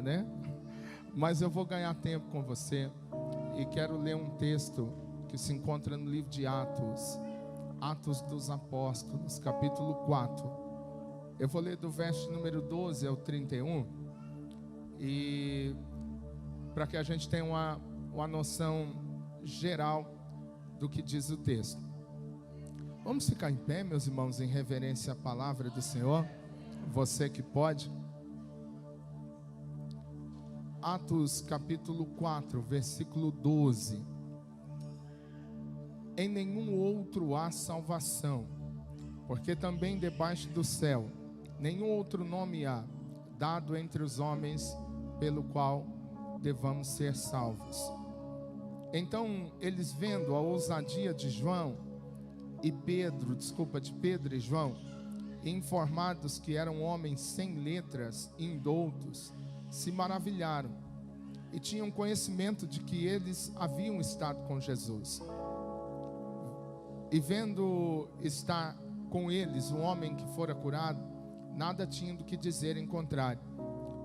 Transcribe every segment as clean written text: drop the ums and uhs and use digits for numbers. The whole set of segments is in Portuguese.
né? Mas eu vou ganhar tempo com você e quero ler um texto que se encontra no livro de Atos, Atos dos Apóstolos, capítulo 4. Eu vou ler do verso número 12 ao 31, e para que a gente tenha uma noção geral do que diz o texto. Vamos ficar em pé, meus irmãos, em reverência à palavra do Senhor. Você que pode. Atos capítulo 4, versículo 12. Em nenhum outro há salvação, porque também debaixo do céu nenhum outro nome há dado entre os homens pelo qual devamos ser salvos. Então eles, vendo a ousadia de Pedro e João, e informados que eram homens sem letras, indoutos, se maravilharam e tinham conhecimento de que eles haviam estado com Jesus. E vendo estar com eles um homem que fora curado, nada tinham do que dizer em contrário.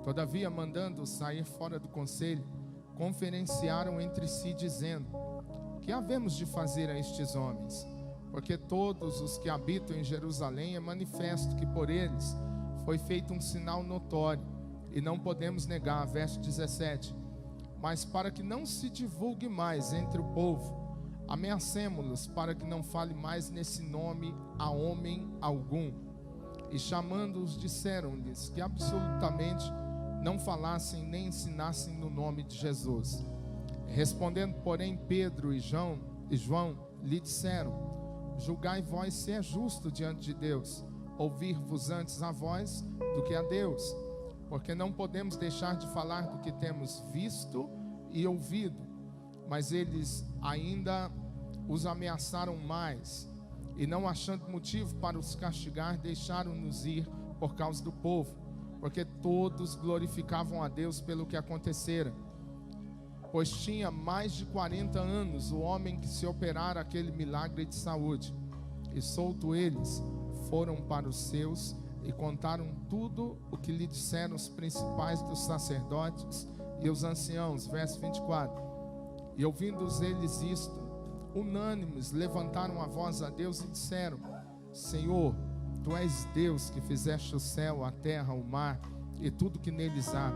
Todavia, mandando sair fora do conselho, conferenciaram entre si, dizendo: que havemos de fazer a estes homens? Porque todos os que habitam em Jerusalém é manifesto que por eles foi feito um sinal notório, e não podemos negar. Verso 17. Mas para que não se divulgue mais entre o povo, ameacemo-los para que não fale mais nesse nome a homem algum. E chamando-os, disseram-lhes que absolutamente não falassem nem ensinassem no nome de Jesus. Respondendo, porém, Pedro e João lhe disseram: julgai vós se é justo diante de Deus ouvir-vos antes a vós do que a Deus, porque não podemos deixar de falar do que temos visto e ouvido. Mas eles ainda os ameaçaram mais, e não achando motivo para os castigar, deixaram-nos ir por causa do povo, porque todos glorificavam a Deus pelo que acontecera. Pois tinha mais de 40 anos o homem que se operara aquele milagre de saúde. E solto eles, foram para os seus e contaram tudo o que lhe disseram os principais dos sacerdotes e os anciãos. Verso 24. E ouvindo eles isto, unânimes levantaram a voz a Deus e disseram: Senhor, Tu és Deus que fizeste o céu, a terra, o mar e tudo que neles há.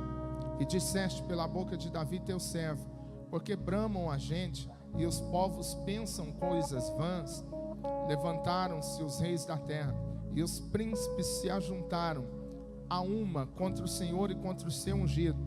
E disseste pela boca de Davi teu servo: porque bramam a gente e os povos pensam coisas vãs. Levantaram-se os reis da terra e os príncipes se ajuntaram a uma contra o Senhor e contra o seu ungido.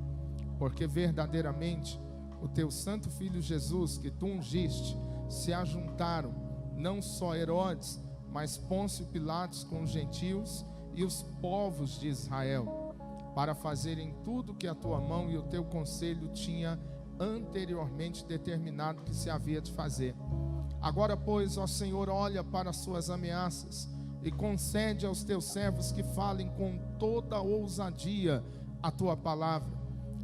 Porque verdadeiramente o teu santo filho Jesus, que tu ungiste, se ajuntaram não só Herodes, mas Pôncio Pilatos com os gentios e os povos de Israel, para fazerem tudo que a tua mão e o teu conselho tinha anteriormente determinado que se havia de fazer. Agora, pois, ó Senhor, olha para as suas ameaças e concede aos teus servos que falem com toda ousadia a tua palavra,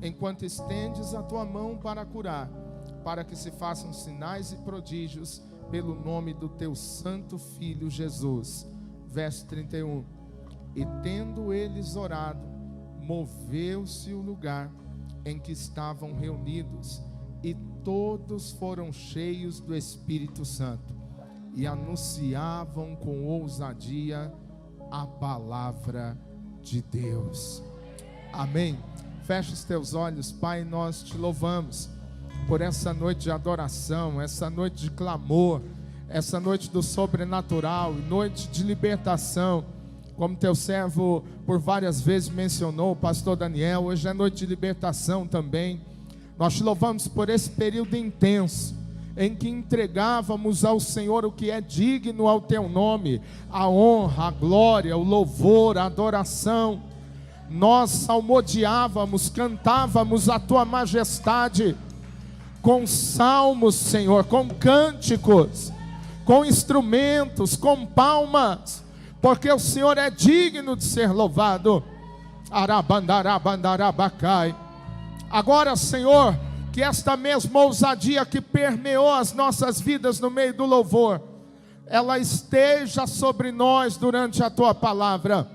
enquanto estendes a tua mão para curar, para que se façam sinais e prodígios pelo nome do teu santo Filho Jesus. Verso 31. E tendo eles orado, moveu-se o lugar em que estavam reunidos, e todos foram cheios do Espírito Santo e anunciavam com ousadia a palavra de Deus. Amém. Fecha os teus olhos. Pai, nós te louvamos por essa noite de adoração, essa noite de clamor, essa noite do sobrenatural, noite de libertação. Como teu servo por várias vezes mencionou, o pastor Daniel, hoje é noite de libertação também. Nós te louvamos por esse período intenso, em que entregávamos ao Senhor o que é digno ao teu nome, a honra, a glória, o louvor, a adoração. Nós salmodiávamos, cantávamos a tua majestade, com salmos, Senhor, com cânticos, com instrumentos, com palmas, porque o Senhor é digno de ser louvado. Arabandarabandarabakai. Agora, Senhor, que esta mesma ousadia que permeou as nossas vidas no meio do louvor, ela esteja sobre nós durante a tua palavra.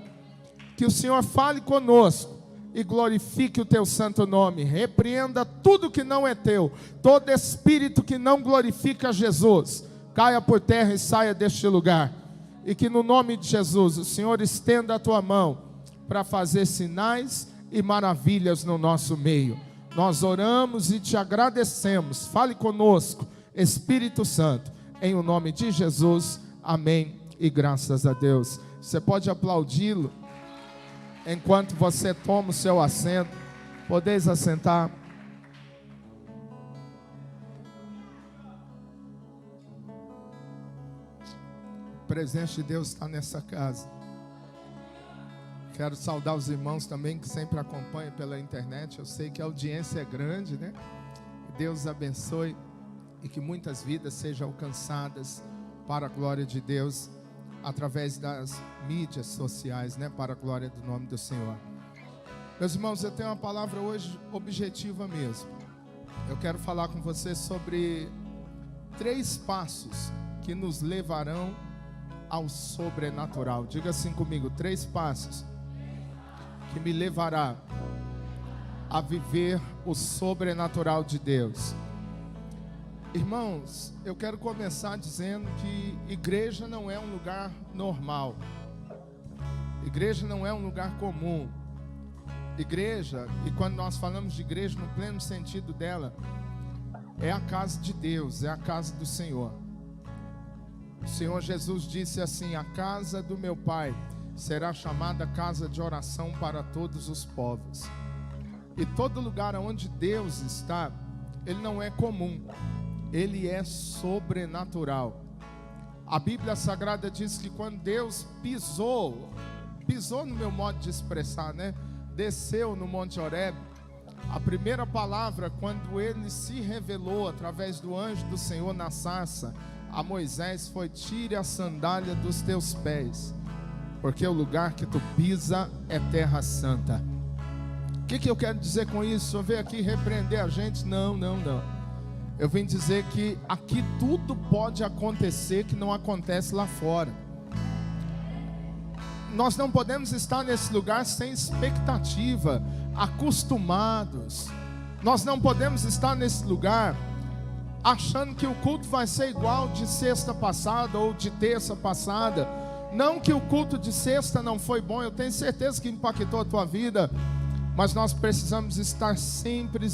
Que o Senhor fale conosco e glorifique o teu santo nome. Repreenda tudo que não é teu, todo espírito que não glorifica Jesus, caia por terra e saia deste lugar. E que no nome de Jesus o Senhor estenda a tua mão para fazer sinais e maravilhas no nosso meio. Nós oramos e te agradecemos. Fale conosco, Espírito Santo, em o nome de Jesus. Amém e graças a Deus. Você pode aplaudi-lo enquanto você toma o seu assento. Podeis assentar. A presença de Deus está nessa casa. Quero saudar os irmãos também que sempre acompanham pela internet. Eu sei que a audiência é grande, né? Deus abençoe e que muitas vidas sejam alcançadas para a glória de Deus através das mídias sociais, né? Para a glória do nome do Senhor. Meus irmãos, eu tenho uma palavra hoje objetiva mesmo. Eu quero falar com vocês sobre 3 passos que nos levarão ao sobrenatural. Diga assim comigo: 3 passos que me levará a viver o sobrenatural de Deus. Irmãos, eu quero começar dizendo que igreja não é um lugar normal. Igreja não é um lugar comum. Igreja, e quando nós falamos de igreja no pleno sentido dela, é a casa de Deus, é a casa do Senhor. O Senhor Jesus disse assim: a casa do meu Pai será chamada casa de oração para todos os povos. E todo lugar onde Deus está, Ele não é comum, Ele é sobrenatural. A Bíblia Sagrada diz que quando Deus pisou no meu modo de expressar, né? Desceu no Monte Horebe, a primeira palavra, quando Ele se revelou através do anjo do Senhor na sarça a Moisés, foi: tire a sandália dos teus pés, porque o lugar que tu pisa é terra santa. O que eu quero dizer com isso? Eu venho aqui repreender a gente? Não. Eu vim dizer que aqui tudo pode acontecer que não acontece lá fora. Nós não podemos estar nesse lugar sem expectativa, acostumados. Nós não podemos estar nesse lugar achando que o culto vai ser igual de sexta passada ou de terça passada. Não que o culto de sexta não foi bom, eu tenho certeza que impactou a tua vida, mas nós precisamos estar sempre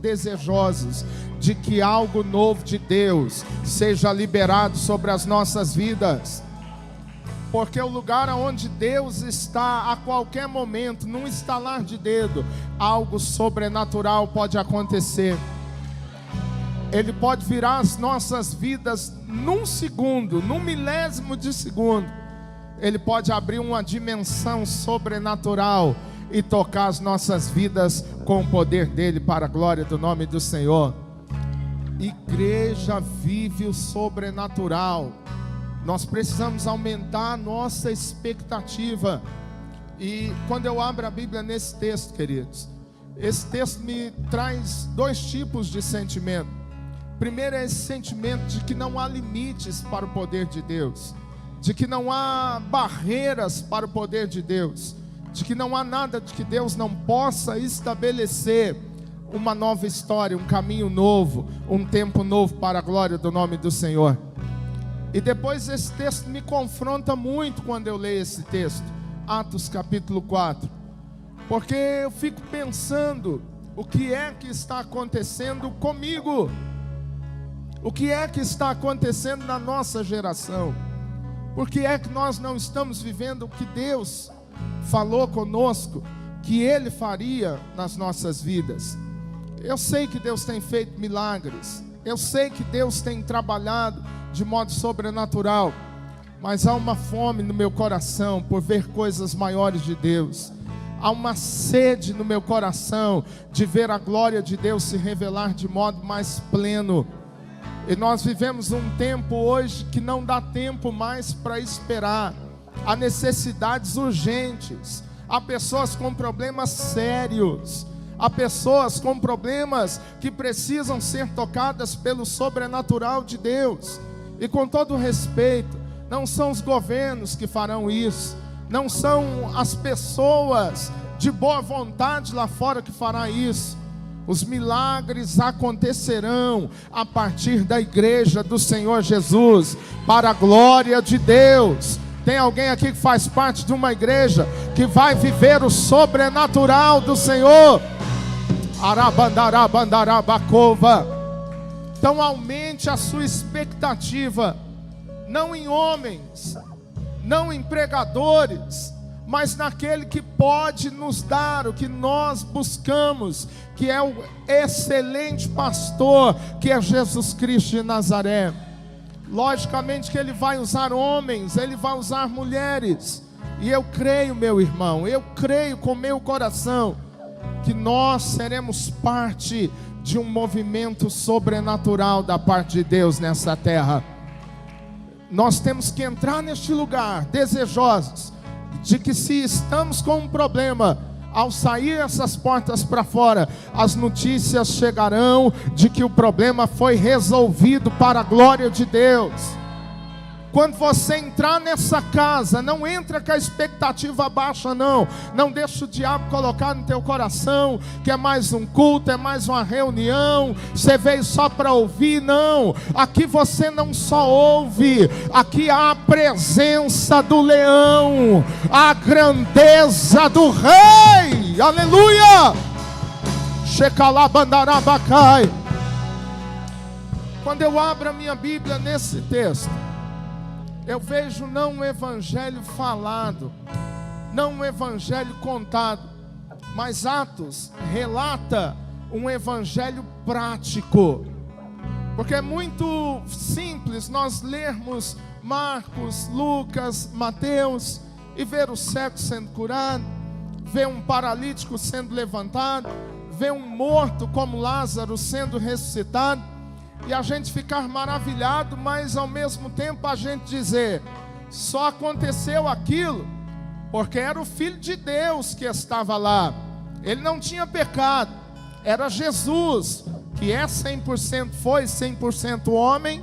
desejosos de que algo novo de Deus seja liberado sobre as nossas vidas. Porque o lugar onde Deus está, a qualquer momento, num estalar de dedo, algo sobrenatural pode acontecer. Ele pode virar as nossas vidas num segundo, num milésimo de segundo. Ele pode abrir uma dimensão sobrenatural e tocar as nossas vidas com o poder dele, para a glória do nome do Senhor. Igreja vive o sobrenatural. Nós precisamos aumentar a nossa expectativa. E quando eu abro a Bíblia nesse texto, queridos, esse texto me traz 2 tipos de sentimento. Primeiro é esse sentimento de que não há limites para o poder de Deus, de que não há barreiras para o poder de Deus, de que não há nada de que Deus não possa estabelecer uma nova história, um caminho novo, um tempo novo para a glória do nome do Senhor. E depois esse texto me confronta muito quando eu leio esse texto, Atos capítulo 4, porque eu fico pensando, o que é que está acontecendo comigo? O que é que está acontecendo na nossa geração? Por que é que nós não estamos vivendo o que Deus falou conosco que Ele faria nas nossas vidas? Eu sei que Deus tem feito milagres, eu sei que Deus tem trabalhado de modo sobrenatural, mas há uma fome no meu coração por ver coisas maiores de Deus. Há uma sede no meu coração de ver a glória de Deus se revelar de modo mais pleno. E nós vivemos um tempo hoje que não dá tempo mais para esperar. Há necessidades urgentes, há pessoas com problemas sérios, há pessoas com problemas que precisam ser tocadas pelo sobrenatural de Deus. E com todo respeito, não são os governos que farão isso, não são as pessoas de boa vontade lá fora que fará isso. Os milagres acontecerão a partir da igreja do Senhor Jesus, para a glória de Deus. Tem alguém aqui que faz parte de uma igreja que vai viver o sobrenatural do Senhor? Arabandarabandarabacova. Então aumente a sua expectativa, não em homens, não em pregadores, mas naquele que pode nos dar o que nós buscamos, que é o excelente pastor, que é Jesus Cristo de Nazaré. Logicamente que Ele vai usar homens, Ele vai usar mulheres, e eu creio, meu irmão, eu creio com meu coração, que nós seremos parte de um movimento sobrenatural da parte de Deus nessa terra. Nós temos que entrar neste lugar desejosos de que, se estamos com um problema, ao sair essas portas para fora, as notícias chegarão de que o problema foi resolvido para a glória de Deus. Quando você entrar nessa casa, não entra com a expectativa baixa, não. Não deixa o diabo colocar no teu coração que é mais um culto, é mais uma reunião, você veio só para ouvir. Não, aqui você não só ouve, aqui há a presença do leão, a grandeza do rei. Aleluia! Shekalabandarabacai. Quando eu abro a minha Bíblia nesse texto, eu vejo não um evangelho falado, não um evangelho contado, mas Atos relata um evangelho prático. Porque é muito simples nós lermos Marcos, Lucas, Mateus e ver o cego sendo curado, ver um paralítico sendo levantado, ver um morto como Lázaro sendo ressuscitado, e a gente ficar maravilhado, mas ao mesmo tempo a gente dizer: só aconteceu aquilo porque era o Filho de Deus que estava lá. Ele não tinha pecado, era Jesus, que é 100%, foi 100% homem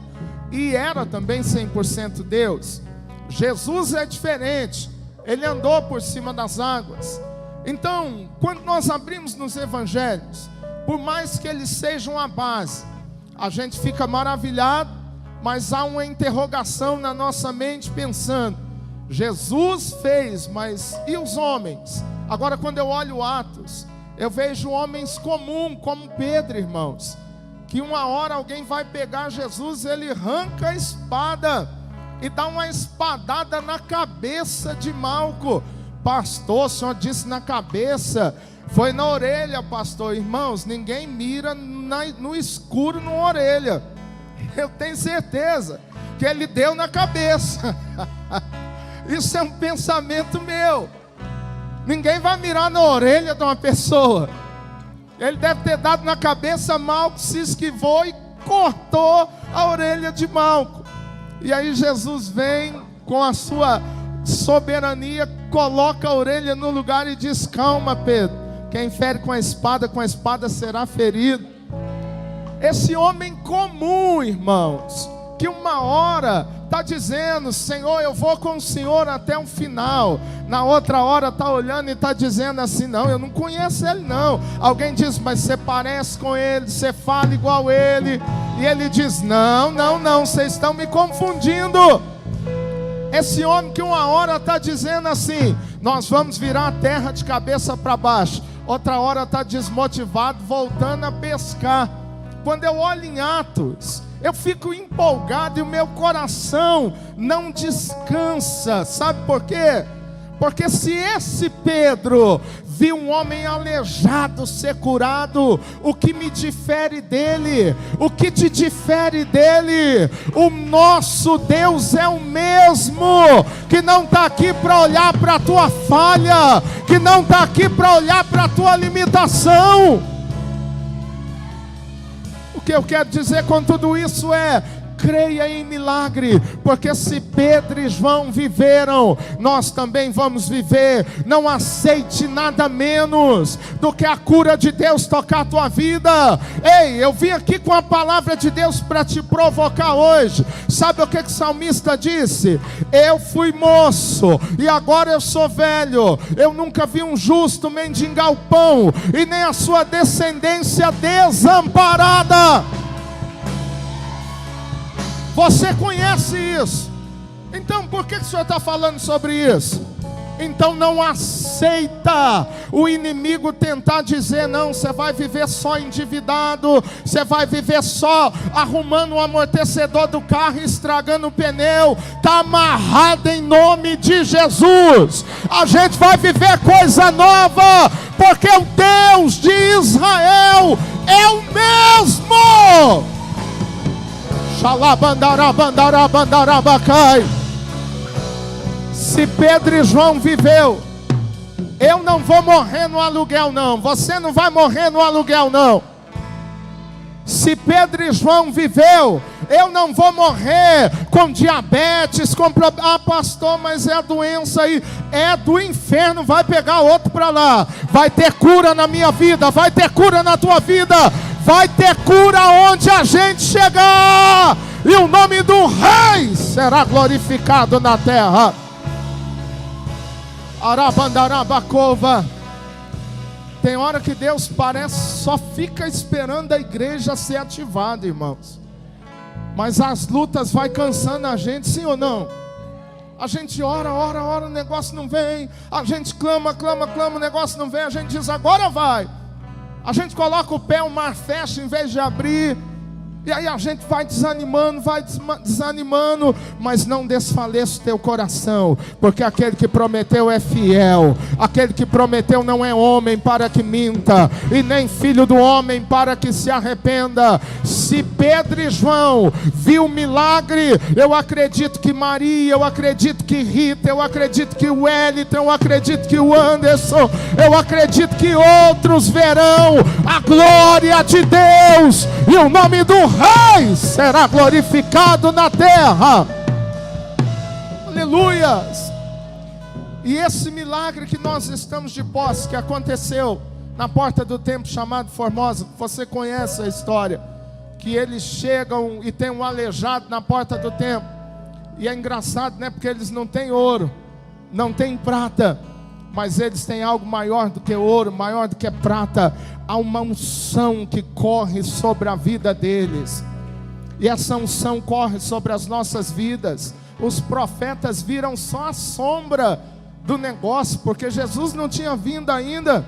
e era também 100% Deus. Jesus é diferente, Ele andou por cima das águas. Então, quando nós abrimos nos evangelhos, por mais que eles sejam a base, a gente fica maravilhado, mas há uma interrogação na nossa mente pensando: Jesus fez, mas e os homens? Agora, quando eu olho Atos, eu vejo homens comuns, como Pedro, irmãos, que uma hora alguém vai pegar Jesus, ele arranca a espada e dá uma espadada na cabeça de Malco. Pastor, o senhor disse na cabeça, foi na orelha, pastor. Irmãos, ninguém mira no escuro na orelha. Eu tenho certeza que ele deu na cabeça. Isso é um pensamento meu. Ninguém vai mirar na orelha de uma pessoa. Ele deve ter dado na cabeça. Malco se esquivou e cortou a orelha de Malco. E aí Jesus vem com a sua soberania, coloca a orelha no lugar e diz: calma, Pedro, quem fere com a espada será ferido. Esse homem comum, irmãos, que uma hora está dizendo: Senhor, eu vou com o Senhor até o final. Na outra hora está olhando e está dizendo assim: não, eu não conheço ele não. Alguém diz: mas você parece com ele, você fala igual ele. E ele diz: não, vocês estão me confundindo. Esse homem que uma hora está dizendo assim: nós vamos virar a terra de cabeça para baixo. Outra hora está desmotivado, voltando a pescar. Quando eu olho em Atos, eu fico empolgado e o meu coração não descansa. Sabe por quê? Porque se esse Pedro viu um homem aleijado ser curado, o que me difere dele? O que te difere dele? O nosso Deus é o mesmo, que não está aqui para olhar para a tua falha, que não está aqui para olhar para a tua limitação. O que eu quero dizer com tudo isso é: creia em milagre, porque se Pedro e João viveram, nós também vamos viver. Não aceite nada menos do que a cura de Deus tocar a tua vida. Ei, eu vim aqui com a palavra de Deus para te provocar hoje. Sabe o que o salmista disse? Eu fui moço e agora eu sou velho. Eu nunca vi um justo mendigar o pão, e nem a sua descendência desamparada. Você conhece isso. Então por que o Senhor está falando sobre isso? Então não aceita o inimigo tentar dizer: não, você vai viver só endividado, você vai viver só arrumando o amortecedor do carro e estragando o pneu. Está amarrado em nome de Jesus. A gente vai viver coisa nova, porque o Deus de Israel é o mesmo. Xalabandarabandarabandarabakai. Se Pedro e João viveu, eu não vou morrer no aluguel não. Você não vai morrer no aluguel não. Se Pedro e João viveu, eu não vou morrer com diabetes, com problema. Ah, pastor, mas é a doença aí, é do inferno, vai pegar outro para lá. Vai ter cura na minha vida, vai ter cura na tua vida, vai ter cura onde a gente chegar, e o nome do Rei será glorificado na terra. Arabandarabacova. Tem hora que Deus parece só fica esperando a igreja ser ativada, irmãos. Mas as lutas vai cansando a gente, sim ou não? A gente ora, o negócio não vem. A gente clama, o negócio não vem. A gente diz: agora vai. A gente coloca o pé, o mar fecha em vez de abrir. E aí a gente vai desanimando, mas não desfaleça o teu coração, porque aquele que prometeu é fiel. Aquele que prometeu não é homem para que minta, e nem filho do homem para que se arrependa. Se Pedro e João viu o milagre, eu acredito que Maria, eu acredito que Rita, eu acredito que o Wellington, eu acredito que o Anderson, eu acredito que outros verão a glória de Deus, e o nome do Rei será glorificado na terra. Aleluia. E esse milagre que nós estamos de posse, que aconteceu na porta do templo chamado Formosa, você conhece a história, que eles chegam e tem um aleijado na porta do templo. E é engraçado, né? Porque eles não têm ouro, não têm prata, mas eles têm algo maior do que ouro, maior do que prata. Há uma unção que corre sobre a vida deles, e essa unção corre sobre as nossas vidas. Os profetas viram só a sombra do negócio, porque Jesus não tinha vindo ainda,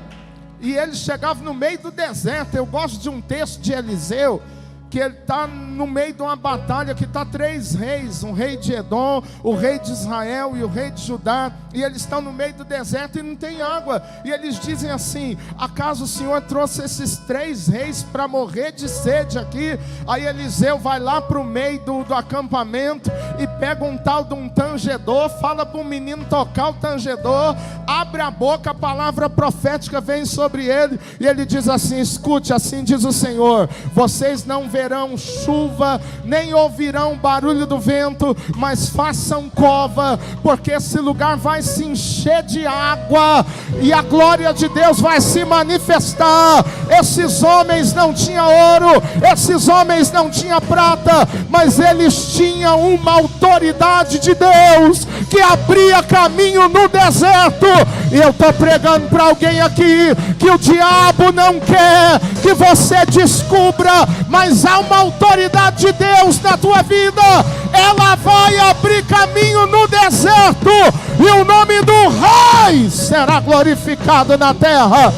e eles chegavam no meio do deserto. Eu gosto de um texto de Eliseu, que ele está no meio de uma batalha, que está 3 reis, um rei de Edom, o rei de Israel e o rei de Judá, e eles estão no meio do deserto e não tem água, e eles dizem assim: acaso o Senhor trouxe esses 3 reis para morrer de sede aqui? Aí Eliseu vai lá para o meio do acampamento e pega um tal de um tangedor, fala para o menino tocar o tangedor, abre a boca, a palavra profética vem sobre ele, e ele diz assim: escute, assim diz o Senhor, vocês não verão chuva, nem ouvirão barulho do vento, mas façam cova, porque esse lugar vai se encher de água, e a glória de Deus vai se manifestar. Esses homens não tinham ouro, esses homens não tinham prata, mas eles tinham uma autoridade de Deus, que abria caminho no deserto. E eu estou pregando para alguém aqui, que o diabo não quer que você descubra, mas há uma autoridade de Deus na tua vida. Ela vai abrir caminho no deserto, e o nome do Rei será glorificado na terra.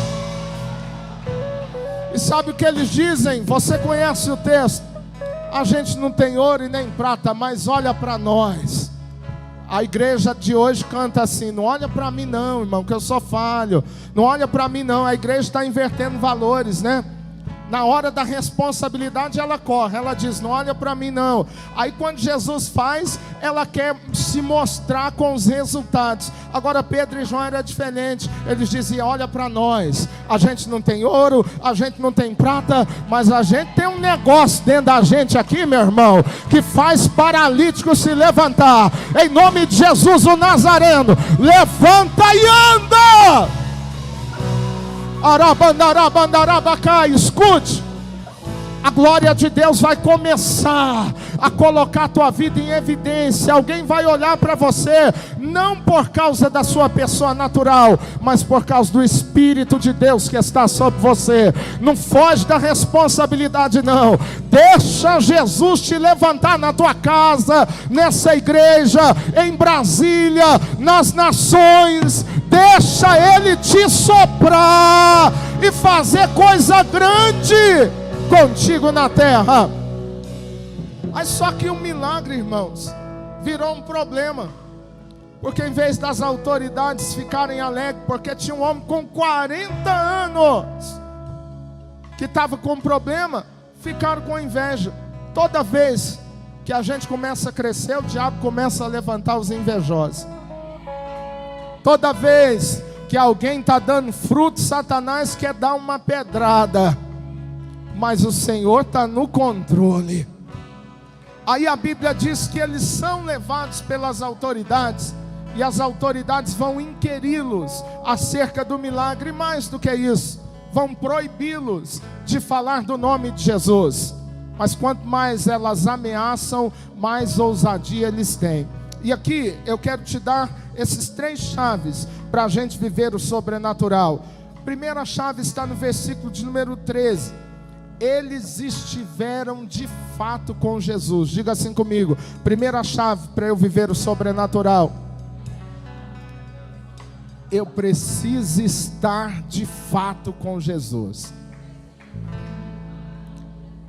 E sabe o que eles dizem? Você conhece o texto: a gente não tem ouro e nem prata, mas olha para nós. A igreja de hoje canta assim: não olha para mim não, irmão, que eu sou falho. Não olha para mim não. A igreja está invertendo valores, né? Na hora da responsabilidade ela corre, ela diz, não olha para mim não. Aí quando Jesus faz, ela quer se mostrar com os resultados. Agora Pedro e João era diferente. Eles diziam, olha para nós, a gente não tem ouro, a gente não tem prata, mas a gente tem um negócio dentro da gente aqui, meu irmão, que faz paralítico se levantar. Em nome de Jesus o Nazareno, levanta e anda. Escute, a glória de Deus vai começar a colocar a tua vida em evidência. Alguém vai olhar para você, não por causa da sua pessoa natural, mas por causa do Espírito de Deus que está sobre você. Não foge da responsabilidade não. Deixa Jesus te levantar na tua casa, nessa igreja, em Brasília, nas nações. Deixa Ele te soprar e fazer coisa grande contigo na terra. Mas só que o milagre, irmãos, virou um problema. Porque em vez das autoridades ficarem alegres, porque tinha um homem com 40 anos que estava com problema, ficaram com inveja. Toda vez que a gente começa a crescer, o diabo começa a levantar os invejosos. Toda vez que alguém está dando fruto, Satanás quer dar uma pedrada. Mas o Senhor está no controle. Aí a Bíblia diz que eles são levados pelas autoridades, e as autoridades vão inquiri-los acerca do milagre. E mais do que isso, vão proibi-los de falar do nome de Jesus. Mas quanto mais elas ameaçam, mais ousadia eles têm. E aqui eu quero te dar esses 3 chaves para a gente viver o sobrenatural. A primeira chave está no versículo de número 13. Eles estiveram de fato com Jesus. Diga assim comigo: primeira chave para eu viver o sobrenatural: eu preciso estar de fato com Jesus.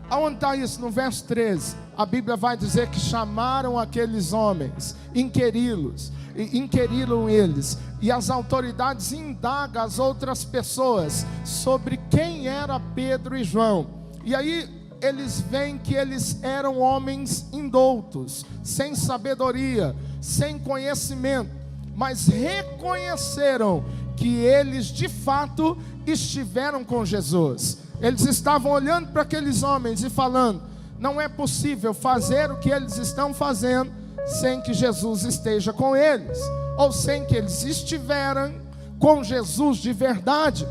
Aonde está isso? No verso 13, a Bíblia vai dizer que chamaram aqueles homens, inquiriram eles, e as autoridades indagam as outras pessoas sobre quem era Pedro e João. E aí eles veem que eles eram homens indoutos, sem sabedoria, sem conhecimento, mas reconheceram que eles de fato estiveram com Jesus. Eles estavam olhando para aqueles homens e falando: não é possível fazer o que eles estão fazendo sem que Jesus esteja com eles, ou sem que eles estiveram com Jesus de verdade.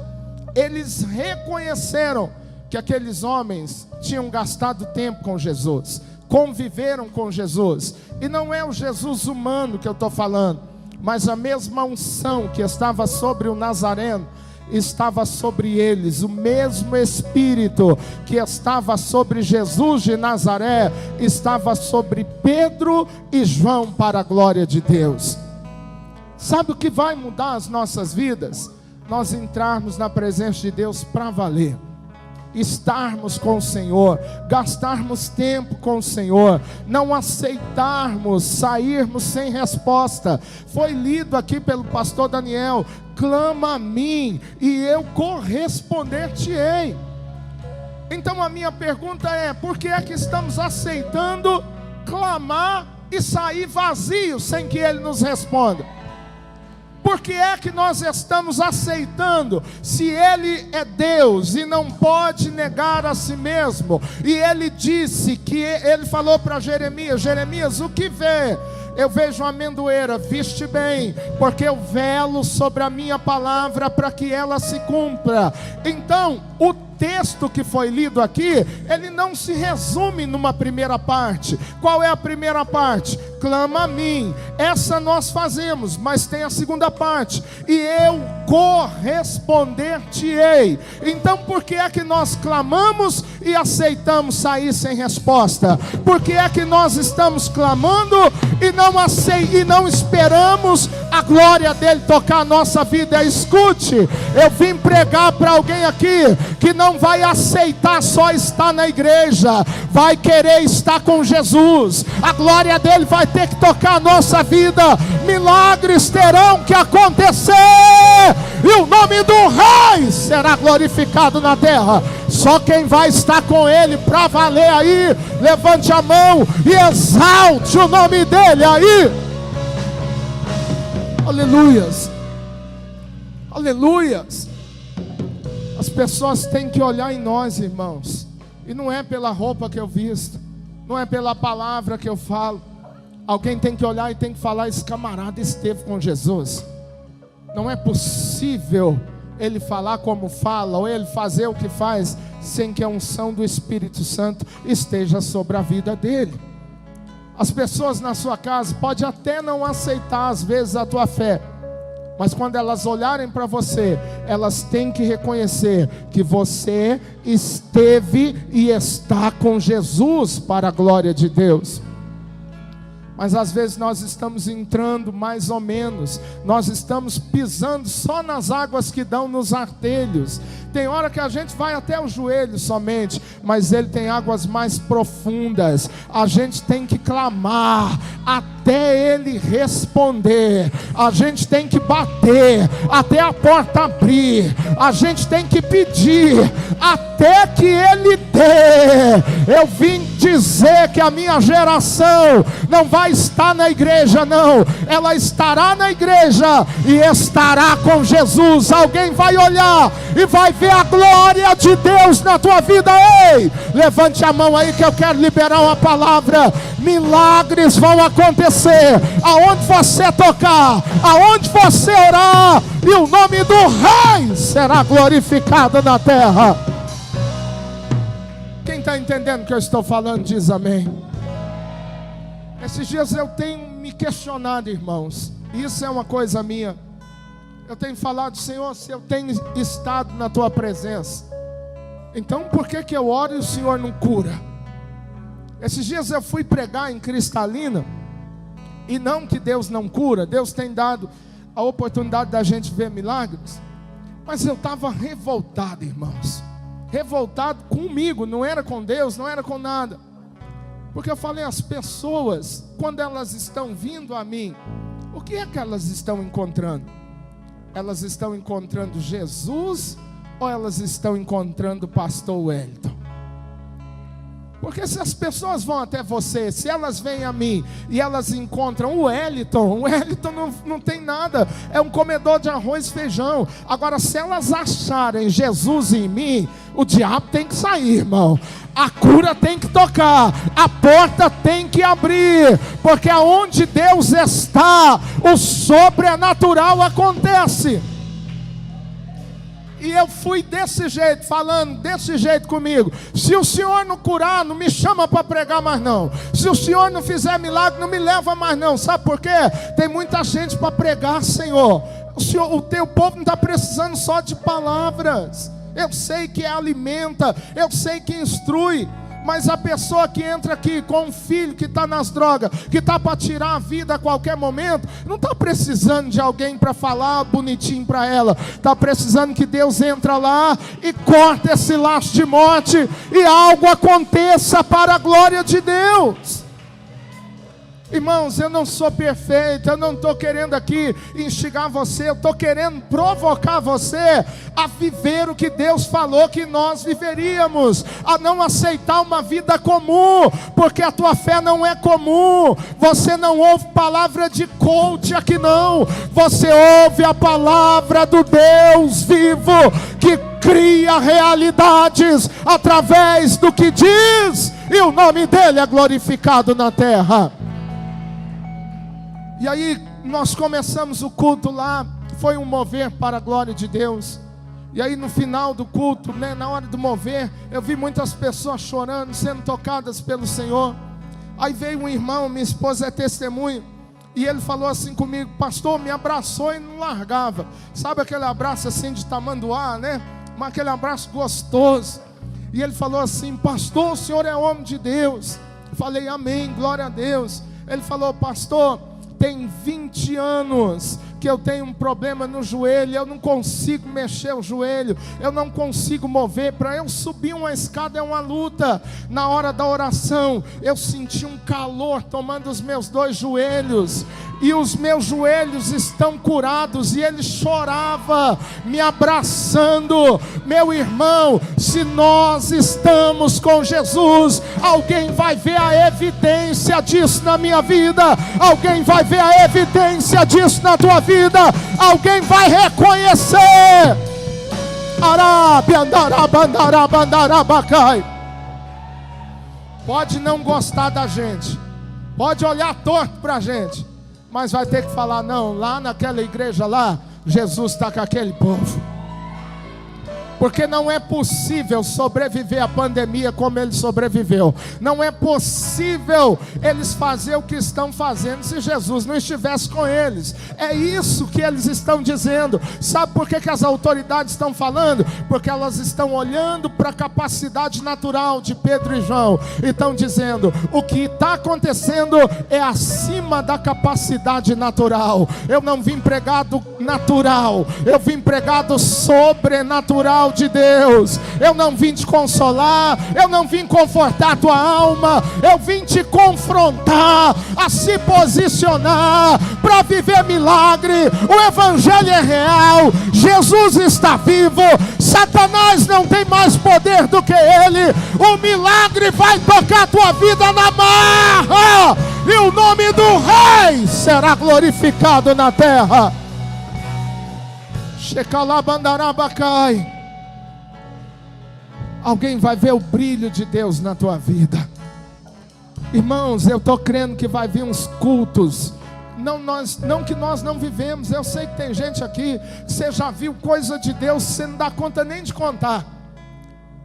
Eles reconheceram que aqueles homens tinham gastado tempo com Jesus, conviveram com Jesus, e não é o Jesus humano que eu estou falando, mas a mesma unção que estava sobre o Nazareno estava sobre eles. O mesmo Espírito que estava sobre Jesus de Nazaré estava sobre Pedro e João, para a glória de Deus. Sabe o que vai mudar as nossas vidas? Nós entrarmos na presença de Deus para valer, estarmos com o Senhor, gastarmos tempo com o Senhor, não aceitarmos sairmos sem resposta. Foi lido aqui pelo pastor Daniel: clama a mim e eu corresponder-te-ei. Então a minha pergunta é: por que é que estamos aceitando clamar e sair vazios sem que Ele nos responda? Por que é que nós estamos aceitando, se Ele é Deus e não pode negar a si mesmo? E Ele disse que Ele falou para Jeremias: Jeremias, o que vê? Eu vejo uma amendoeira. Viste bem, porque eu velo sobre a minha palavra para que ela se cumpra. Então o texto que foi lido aqui, ele não se resume numa primeira parte. Qual é a primeira parte? Clama a mim. Essa nós fazemos, mas tem a segunda parte: e eu corresponder-te-ei. Então por que é que nós clamamos e aceitamos sair sem resposta? Por que é que nós estamos clamando e não esperamos a glória dele tocar a nossa vida? Escute, eu vim pregar para alguém aqui que não vai aceitar só estar na igreja, vai querer estar com Jesus. A glória dele vai ter que tocar a nossa vida. milagres terão que acontecer, e o nome do Rei será glorificado na terra. Só quem vai estar com Ele para valer aí, levante a mão e exalte o nome dEle aí. Aleluias, aleluias. As pessoas têm que olhar em nós, irmãos, e não é pela roupa que eu visto, não é pela palavra que eu falo. Alguém tem que olhar e tem que falar: esse camarada esteve com Jesus. Não é possível ele falar como fala, ou ele fazer o que faz, sem que a unção do Espírito Santo esteja sobre a vida dele. As pessoas na sua casa podem até não aceitar às vezes a tua fé, mas quando elas olharem para você, elas têm que reconhecer que você esteve e está com Jesus, para a glória de Deus. Mas às vezes nós estamos entrando mais ou menos, nós estamos pisando só nas águas que dão nos artelhos. Tem hora que a gente vai até o joelho somente, mas Ele tem águas mais profundas. A gente tem que clamar até Ele responder. A gente tem que bater até a porta abrir. A gente tem que pedir até que Ele dê. Eu vim dizer que a minha geração não vai estar na igreja, não. Ela estará na igreja e estará com Jesus. Alguém vai olhar e vai ver a glória de Deus na tua vida. Ei, levante a mão aí que eu quero liberar uma palavra. Milagres vão acontecer aonde você tocar, aonde você orar, e o nome do Rei será glorificado na terra. Quem está entendendo o que eu estou falando diz amém. Esses dias eu tenho me questionado, irmãos, isso é uma coisa minha. Eu tenho falado: Senhor, se eu tenho estado na tua presença, então por que eu oro e o Senhor não cura? Esses dias eu fui pregar em Cristalina, e não que Deus não cura, Deus tem dado a oportunidade da gente ver milagres, mas eu estava revoltado, irmãos, revoltado comigo, não era com Deus, não era com nada, porque eu falei: as pessoas, quando elas estão vindo a mim, o que é que elas estão encontrando? Elas estão encontrando Jesus, ou elas estão encontrando o pastor Wellington? Porque se as pessoas vão até você, se elas vêm a mim e elas encontram o Wellington não tem nada, é um comedor de arroz e feijão. Agora, se elas acharem Jesus em mim, o diabo tem que sair, irmão. A cura tem que tocar, a porta tem que abrir, porque aonde Deus está, o sobrenatural acontece. E eu fui desse jeito, falando desse jeito comigo: se o Senhor não curar, não me chama para pregar mais não. Se o Senhor não fizer milagre, não me leva mais não. Sabe por quê? Tem muita gente para pregar, Senhor. O teu povo não está precisando só de palavras. Eu sei que alimenta, eu sei que instrui, mas a pessoa que entra aqui com um filho que está nas drogas, que está para tirar a vida a qualquer momento, não está precisando de alguém para falar bonitinho para ela. Está precisando que Deus entra lá e corta esse laço de morte, e algo aconteça para a glória de Deus. Irmãos, eu não sou perfeito, eu não estou querendo aqui instigar você, eu estou querendo provocar você a viver o que Deus falou que nós viveríamos, a não aceitar uma vida comum, porque a tua fé não é comum. Você não ouve palavra de coach aqui não, você ouve a palavra do Deus vivo, que cria realidades através do que diz, e o nome dele é glorificado na terra. E aí nós começamos o culto lá, foi um mover para a glória de Deus. E aí no final do culto, na hora do mover, eu vi muitas pessoas chorando, sendo tocadas pelo Senhor. Aí veio um irmão, minha esposa é testemunha, e ele falou assim comigo: pastor, me abraçou e não largava. Sabe aquele abraço assim de tamanduá, né? Mas aquele abraço gostoso. E ele falou assim: pastor, o senhor é homem de Deus. Eu falei: amém, glória a Deus. Ele falou: pastor, tem 20 anos que eu tenho um problema no joelho, eu não consigo mexer o joelho, eu não consigo mover, para eu subir uma escada é uma luta. Na hora da oração, eu senti um calor tomando os meus dois joelhos, e os meus joelhos estão curados. E ele chorava, me abraçando. Meu irmão, se nós estamos com Jesus, alguém vai ver a evidência disso na minha vida, alguém vai ver a evidência disso na tua vida, alguém vai reconhecer. Pode não gostar da gente, pode olhar torto para a gente, mas vai ter que falar: não, lá naquela igreja lá, Jesus está com aquele povo. Porque não é possível sobreviver à pandemia como ele sobreviveu. Não é possível eles fazer o que estão fazendo se Jesus não estivesse com eles. É isso que eles estão dizendo. Sabe por que as autoridades estão falando? Porque elas estão olhando para a capacidade natural de Pedro e João e estão dizendo: o que está acontecendo é acima da capacidade natural. Eu não vim pregar do natural, eu vim pregar do sobrenatural de Deus. Eu não vim te consolar, eu não vim confortar a tua alma, eu vim te confrontar a se posicionar para viver milagre. O evangelho é real, Jesus está vivo, Satanás não tem mais poder do que ele. O milagre vai tocar a tua vida na marra, e o nome do Rei será glorificado na terra. Shekalabandarabacai. Alguém vai ver o brilho de Deus na tua vida. Irmãos, eu estou crendo que vai vir uns cultos. Não que nós não vivemos. Eu sei que tem gente aqui que você já viu coisa de Deus, você não dá conta nem de contar.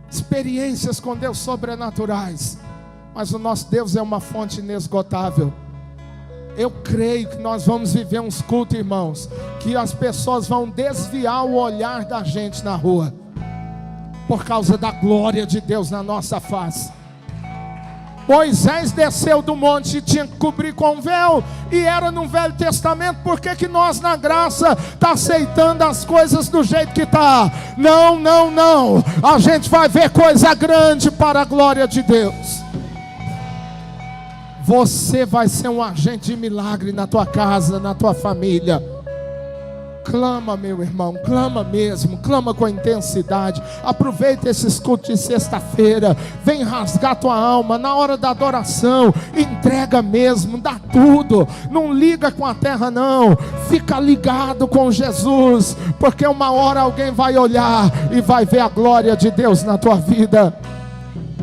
Experiências com Deus sobrenaturais. Mas o nosso Deus é uma fonte inesgotável. Eu creio que nós vamos viver uns cultos, irmãos, que as pessoas vão desviar o olhar da gente na rua, por causa da glória de Deus na nossa face. Moisés desceu do monte e tinha que cobrir com um véu, e era no Velho Testamento. Por que nós na graça está aceitando as coisas do jeito que está? Não, não, não. A gente vai ver coisa grande para a glória de Deus. Você vai ser um agente de milagre na tua casa, na tua família. Clama, meu irmão, clama mesmo, clama com intensidade. Aproveita esses cultos de sexta-feira, vem rasgar tua alma na hora da adoração, entrega mesmo, dá tudo, não liga com a terra não, fica ligado com Jesus, porque uma hora alguém vai olhar e vai ver a glória de Deus na tua vida.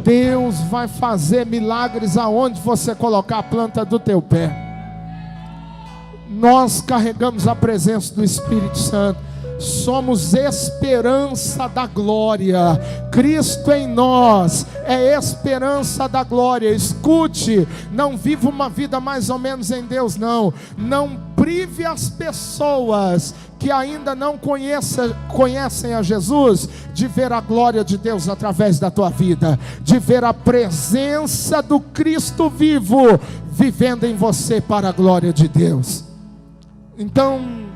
Deus vai fazer milagres aonde você colocar a planta do teu pé. Nós carregamos a presença do Espírito Santo, somos esperança da glória. Cristo em nós é esperança da glória. Escute, não viva uma vida mais ou menos em Deus, não. Não prive as pessoas que ainda não conhecem a Jesus de ver a glória de Deus através da tua vida, de ver a presença do Cristo vivo vivendo em você para a glória de Deus. Então,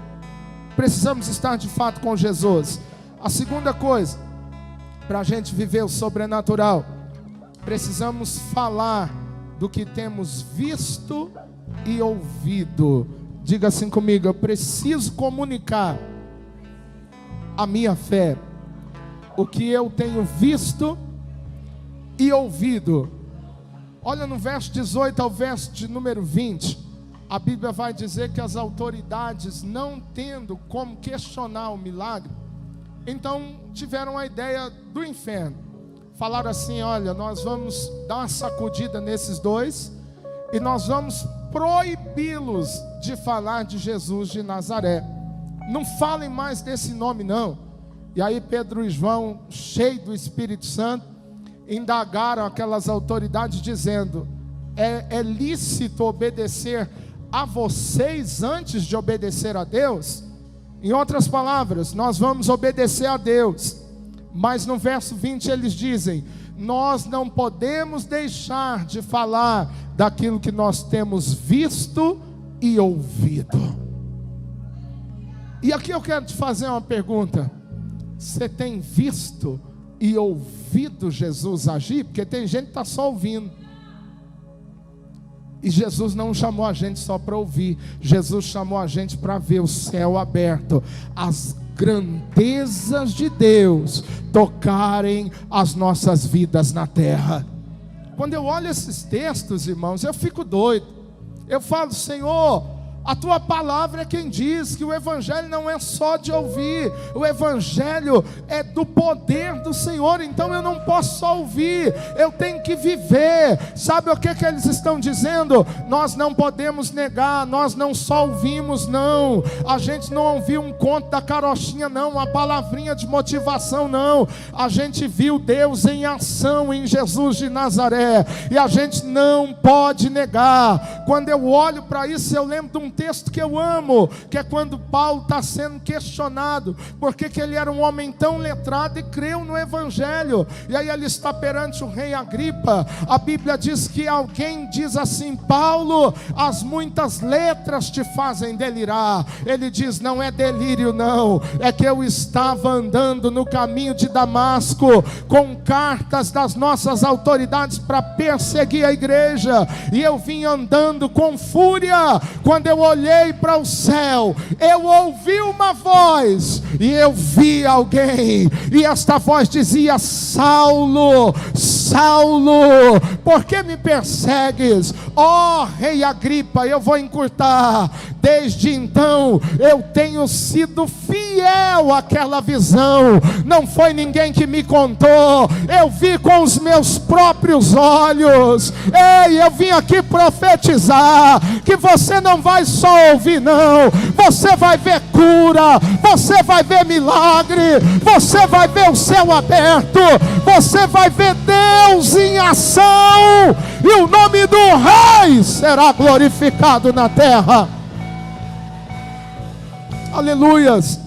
precisamos estar de fato com Jesus. A segunda coisa, para a gente viver o sobrenatural, precisamos falar do que temos visto e ouvido. Diga assim comigo: eu preciso comunicar a minha fé, o que eu tenho visto e ouvido. Olha no verso 18 ao verso de número 20. A Bíblia vai dizer que as autoridades, não tendo como questionar o milagre, então tiveram a ideia do inferno. Falaram assim: olha, nós vamos dar uma sacudida nesses dois e nós vamos proibi-los de falar de Jesus de Nazaré. Não falem mais desse nome não. E aí Pedro e João, cheios do Espírito Santo, indagaram aquelas autoridades dizendo: é lícito obedecer a vocês antes de obedecer a Deus? Em outras palavras, nós vamos obedecer a Deus, mas no verso 20 eles dizem: nós não podemos deixar de falar daquilo que nós temos visto e ouvido. E aqui eu quero te fazer uma pergunta: você tem visto e ouvido Jesus agir? Porque tem gente que está só ouvindo. E Jesus não chamou a gente só para ouvir, Jesus chamou a gente para ver o céu aberto, as grandezas de Deus tocarem as nossas vidas na terra. Quando eu olho esses textos, irmãos, eu fico doido. Eu falo: Senhor, a tua palavra é quem diz que o evangelho não é só de ouvir, o evangelho é do poder do Senhor. Então eu não posso só ouvir, eu tenho que viver. Sabe o que eles estão dizendo? Nós não podemos negar, nós não só ouvimos, não. A gente não ouviu um conto da carochinha, não, uma palavrinha de motivação, não. A gente viu Deus em ação em Jesus de Nazaré, e a gente não pode negar. Quando eu olho para isso, eu lembro de um texto que eu amo, que é quando Paulo está sendo questionado, porque que ele era um homem tão letrado e creu no evangelho, e aí ele está perante o rei Agripa. A Bíblia diz que alguém diz assim: Paulo, as muitas letras te fazem delirar. Ele diz: não é delírio não, é que eu estava andando no caminho de Damasco, com cartas das nossas autoridades para perseguir a igreja, e eu vim andando com fúria. Quando eu olhei para o céu, eu ouvi uma voz, e eu vi alguém, e esta voz dizia: Saulo, Saulo, por que me persegues? Ó rei Agripa, eu vou encurtar. Desde então eu tenho sido fiel àquela visão, não foi ninguém que me contou, eu vi com os meus próprios olhos. Ei, eu vim aqui profetizar que você não vai só ouvir, não, você vai ver cura, você vai ver milagre, você vai ver o céu aberto, você vai ver Deus em ação, e o nome do Rei será glorificado na terra. Aleluias.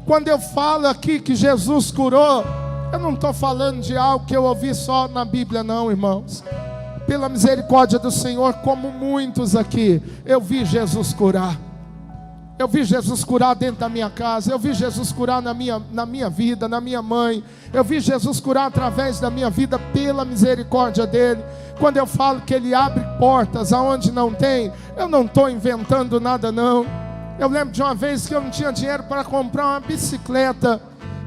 Quando eu falo aqui que Jesus curou, eu não estou falando de algo que eu ouvi só na Bíblia, não, irmãos. Pela misericórdia do Senhor, como muitos aqui, eu vi Jesus curar. Eu vi Jesus curar dentro da minha casa, eu vi Jesus curar na minha vida, na minha mãe. Eu vi Jesus curar através da minha vida, pela misericórdia dEle. Quando eu falo que Ele abre portas aonde não tem, eu não estou inventando nada, não. Eu lembro de uma vez que eu não tinha dinheiro para comprar uma bicicleta,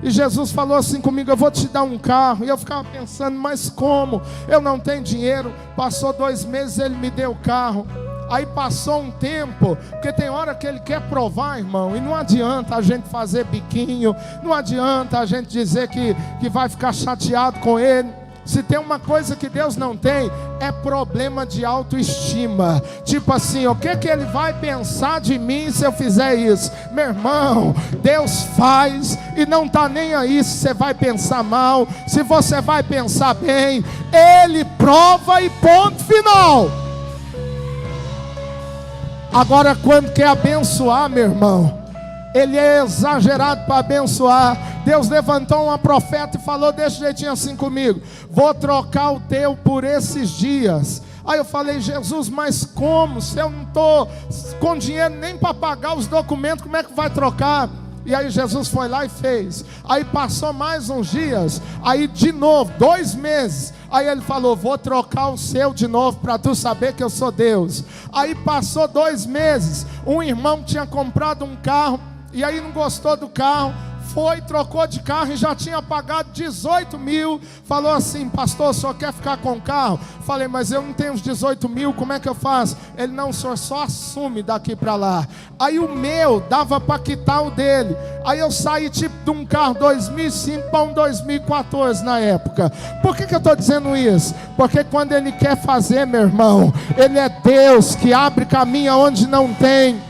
e Jesus falou assim comigo: eu vou te dar um carro. E eu ficava pensando: mas como? Eu não tenho dinheiro. Passou 2 meses, Ele me deu o carro. Aí passou um tempo, porque tem hora que Ele quer provar, irmão, e não adianta a gente fazer biquinho, não adianta a gente dizer que vai ficar chateado com Ele. Se tem uma coisa que Deus não tem, é problema de autoestima. Tipo assim: o que Ele vai pensar de mim se eu fizer isso? Meu irmão, Deus faz e não está nem aí se você vai pensar mal, se você vai pensar bem. Ele prova e ponto final. Agora, quando quer abençoar, meu irmão, Ele é exagerado para abençoar. Deus levantou uma profeta e falou desse jeitinho assim comigo: vou trocar o teu por esses dias. Aí eu falei: Jesus, mas como? Se eu não estou com dinheiro nem para pagar os documentos, como é que vai trocar? E aí Jesus foi lá e fez. Aí passou mais uns dias, aí de novo, 2 meses. Aí Ele falou: vou trocar o seu de novo, para tu saber que eu sou Deus. Aí passou 2 meses, um irmão tinha comprado um carro, e aí não gostou do carro, foi, trocou de carro e já tinha pagado 18 mil. Falou assim: pastor, o senhor quer ficar com o carro? Falei: mas eu não tenho os 18 mil, como é que eu faço? Ele: não, o senhor só assume daqui para lá. Aí o meu dava para quitar o dele. Aí eu saí tipo de um carro 2005 para um 2014 na época. Por que eu estou dizendo isso? Porque quando Ele quer fazer, meu irmão, Ele é Deus que abre caminho onde não tem.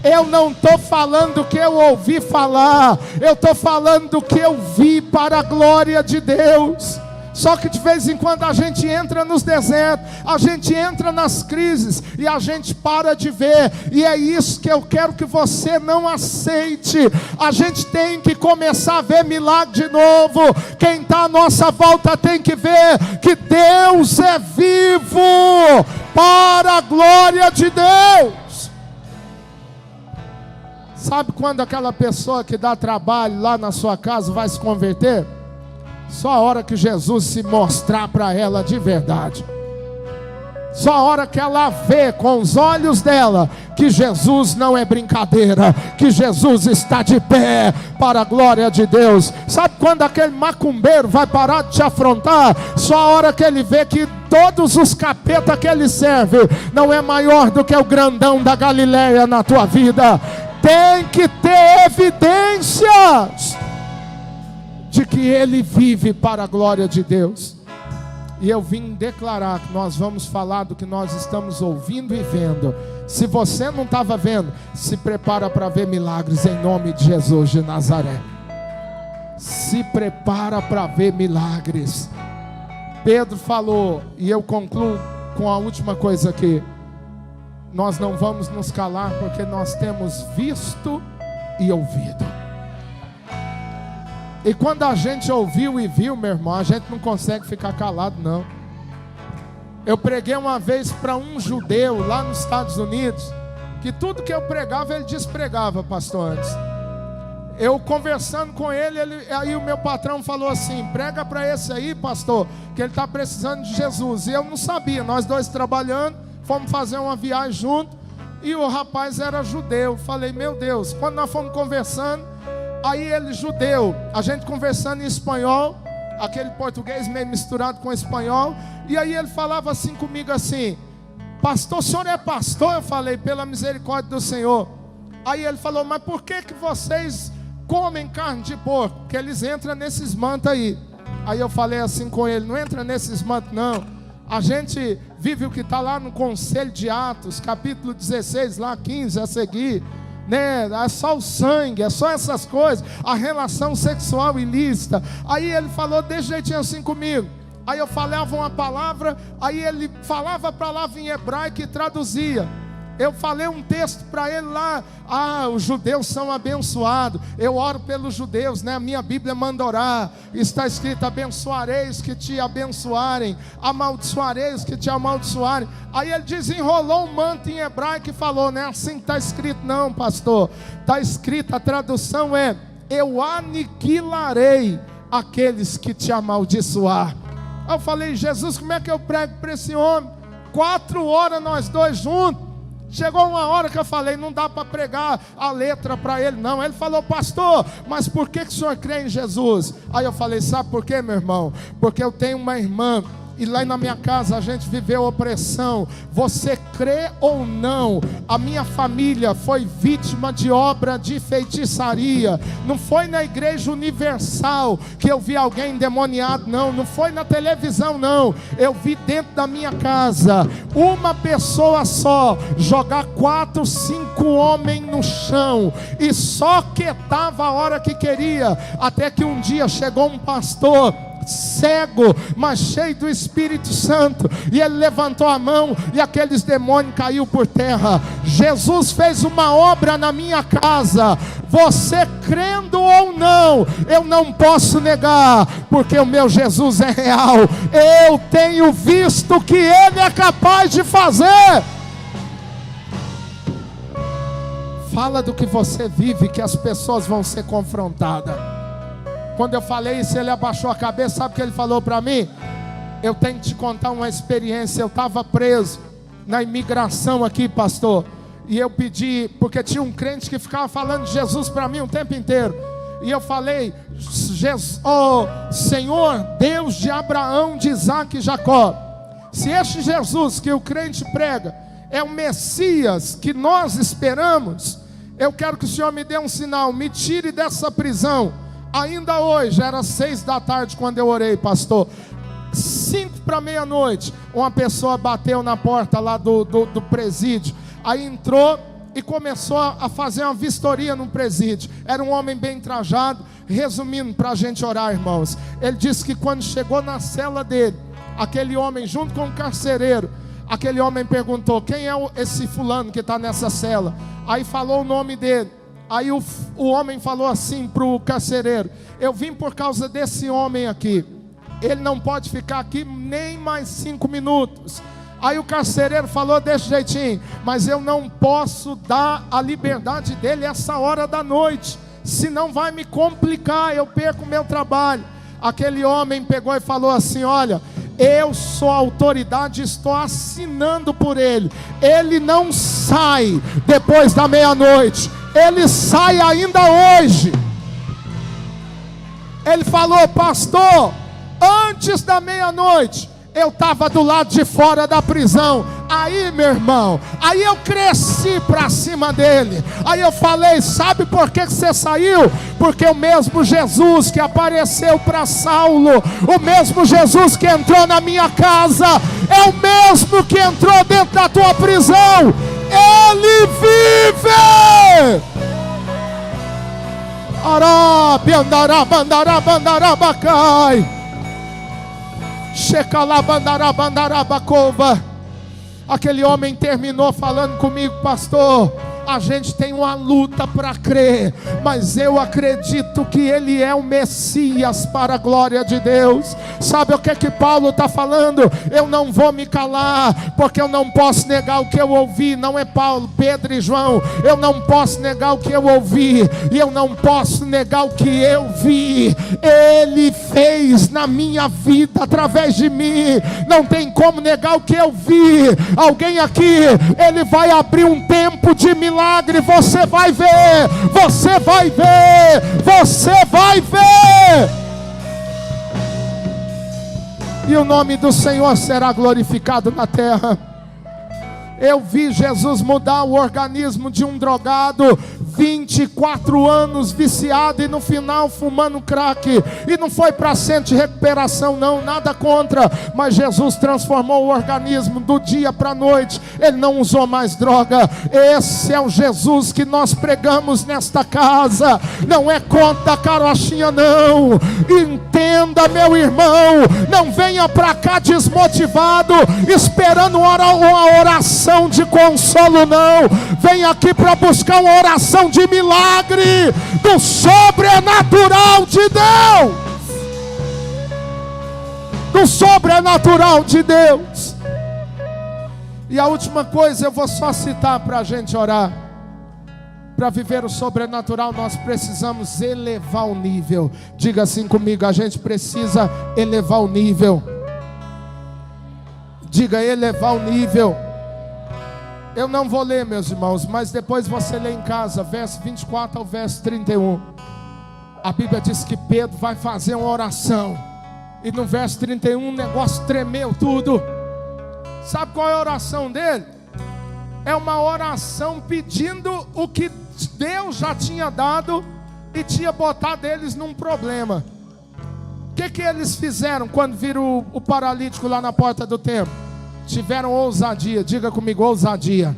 Eu não estou falando do que eu ouvi falar, eu estou falando do que eu vi, para a glória de Deus. Só que de vez em quando a gente entra nos desertos, a gente entra nas crises, e a gente para de ver. E é isso que eu quero que você não aceite. A gente tem que começar a ver milagre de novo. Quem está à nossa volta tem que ver que Deus é vivo, para a glória de Deus. Sabe quando aquela pessoa que dá trabalho lá na sua casa vai se converter? Só a hora que Jesus se mostrar para ela de verdade. Só a hora que ela vê com os olhos dela que Jesus não é brincadeira, que Jesus está de pé para a glória de Deus. Sabe quando aquele macumbeiro vai parar de te afrontar? Só a hora que ele vê que todos os capetas que ele serve não é maior do que o grandão da Galileia na tua vida. Tem que ter evidências de que ele vive para a glória de Deus. E eu vim declarar que nós vamos falar do que nós estamos ouvindo e vendo. Se você não estava vendo, se prepara para ver milagres em nome de Jesus de Nazaré. Se prepara para ver milagres. Pedro falou, e eu concluo com a última coisa aqui: nós não vamos nos calar, porque nós temos visto e ouvido. E quando a gente ouviu e viu, meu irmão, a gente não consegue ficar calado, não. Eu preguei uma vez para um judeu lá nos Estados Unidos, que tudo que eu pregava, ele despregava, pastor, antes. Eu conversando com ele, aí o meu patrão falou assim: prega para esse aí, pastor, que ele está precisando de Jesus. E eu não sabia, nós dois trabalhando, fomos fazer uma viagem junto, e o rapaz era judeu. Falei, meu Deus, quando nós fomos conversando, aí ele judeu, a gente conversando em espanhol, aquele português meio misturado com espanhol, e aí ele falava assim comigo assim: pastor, o senhor é pastor? Eu falei, pela misericórdia do Senhor. Aí ele falou, mas por que vocês comem carne de porco? Porque eles entram nesses mantos aí. Aí eu falei assim com ele, não entra nesses mantos não, a gente vive o que está lá no Conselho de Atos, capítulo 16, lá 15 a seguir, né? É só o sangue, é só essas coisas, a relação sexual ilícita. Aí ele falou desse jeitinho assim comigo. Aí eu falava uma palavra, aí ele falava a palavra em hebraico e traduzia. Eu falei um texto para ele lá: os judeus são abençoados. Eu oro pelos judeus, né? A minha Bíblia manda orar. Está escrito: abençoareis que te abençoarem, amaldiçoareis que te amaldiçoarem. Aí ele desenrolou um manto em hebraico e falou: não é assim que está escrito não, pastor. Está escrito, a tradução é: eu aniquilarei aqueles que te amaldiçoar. Aí eu falei: Jesus, como é que eu prego para esse homem? 4 horas nós dois juntos. Chegou uma hora que eu falei, não dá para pregar a letra para ele não. Ele falou: pastor, mas por que o senhor crê em Jesus? Aí eu falei: sabe por quê, meu irmão? Porque eu tenho uma irmã, e lá na minha casa a gente viveu opressão. Você crê ou não, a minha família foi vítima de obra de feitiçaria. Não foi na Igreja Universal que eu vi alguém endemoniado, não. Não foi na televisão, não. Eu vi dentro da minha casa uma pessoa só jogar 4, 5 homens no chão, e só quietava a hora que queria. Até que um dia chegou um pastor cego, mas cheio do Espírito Santo, e ele levantou a mão e aqueles demônios caiu por terra. Jesus fez uma obra na minha casa. Você crendo ou não, eu não posso negar, porque o meu Jesus é real. Eu tenho visto que Ele é capaz de fazer. Fala do que você vive, que as pessoas vão ser confrontadas. Quando eu falei isso, ele abaixou a cabeça. Sabe o que ele falou para mim? Eu tenho que te contar uma experiência. Eu estava preso na imigração aqui, pastor, e eu pedi, porque tinha um crente que ficava falando de Jesus para mim o tempo inteiro. E eu falei: Senhor, Deus de Abraão, de Isaac e Jacó, se este Jesus que o crente prega é o Messias que nós esperamos, eu quero que o Senhor me dê um sinal, me tire dessa prisão. Ainda hoje, era 6 da tarde quando eu orei, pastor. 5 para meia-noite, uma pessoa bateu na porta lá do presídio. Aí entrou e começou a fazer uma vistoria no presídio. Era um homem bem trajado. Resumindo, para a gente orar, irmãos, ele disse que quando chegou na cela dele, aquele homem junto com o carcereiro, aquele homem perguntou: quem é esse fulano que está nessa cela? Aí falou o nome dele. Aí o homem falou assim para o carcereiro: eu vim por causa desse homem aqui, ele não pode ficar aqui nem mais 5 minutos. Aí o carcereiro falou desse jeitinho: mas eu não posso dar a liberdade dele essa hora da noite, senão vai me complicar, eu perco o meu trabalho. Aquele homem pegou e falou assim: olha, Eu sou a autoridade, estou assinando por ele. Ele não sai depois da meia-noite, ele sai ainda hoje. Ele falou: pastor, antes da meia-noite eu estava do lado de fora da prisão. Aí, meu irmão, aí eu cresci para cima dele. Aí eu falei: sabe por que você saiu? Porque o mesmo Jesus que apareceu para Saulo, o mesmo Jesus que entrou na minha casa, é o mesmo que entrou dentro da tua prisão. Ele vive! Arabiandarabandarabandarabacai. Checalabandarabandarabacoba. Aquele homem terminou falando comigo: pastor, a gente tem uma luta para crer, mas eu acredito que ele é o Messias para a glória de Deus. Sabe o que Paulo está falando? Eu não vou me calar, porque eu não posso negar o que eu ouvi. Não é Paulo, Pedro e João. Eu não posso negar o que eu ouvi, e eu não posso negar o que eu vi. Ele fez na minha vida através de mim. Não tem como negar o que eu vi. Alguém aqui, ele vai abrir um tempo de milagre. Você vai ver, você vai ver, você vai ver, e o nome do Senhor será glorificado na terra. Eu vi Jesus mudar o organismo de um drogado, 24 anos viciado, e no final fumando crack. E não foi para centro de recuperação não, nada contra, mas Jesus transformou o organismo do dia para a noite. Ele não usou mais droga. Esse é o Jesus que nós pregamos nesta casa. Não é conta carochinha não. Entenda, meu irmão, não venha para cá desmotivado, esperando uma oração de consolo não. Vem aqui para buscar uma oração de milagre, do sobrenatural de Deus, do sobrenatural de Deus. E a última coisa eu vou só citar para a gente orar. Para viver o sobrenatural nós precisamos elevar o nível. Diga assim comigo: a gente precisa elevar o nível. Diga: elevar o nível. Eu não vou ler, meus irmãos, mas depois você lê em casa, verso 24 ao verso 31. A Bíblia diz que Pedro vai fazer uma oração, e no verso 31 o negócio tremeu tudo. Sabe qual é a oração dele? É uma oração pedindo o que Deus já tinha dado e tinha botado eles num problema. O que eles fizeram quando viram o paralítico lá na porta do templo? Tiveram ousadia. Diga comigo: ousadia.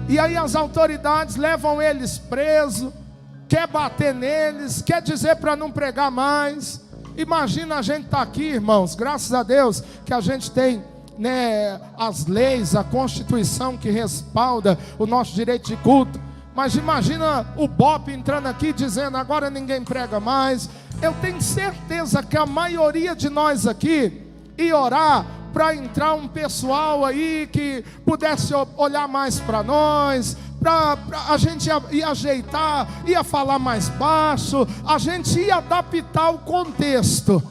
E aí as autoridades levam eles presos, quer bater neles, quer dizer para não pregar mais. Imagina, a gente está aqui, irmãos, graças a Deus que a gente tem, né, as leis, a Constituição que respalda o nosso direito de culto. Mas imagina o BOP entrando aqui dizendo: agora ninguém prega mais. Eu tenho certeza que a maioria de nós aqui ia orar para entrar um pessoal aí que pudesse olhar mais para nós, para a gente ia ajeitar, ia falar mais baixo, a gente ia adaptar o contexto.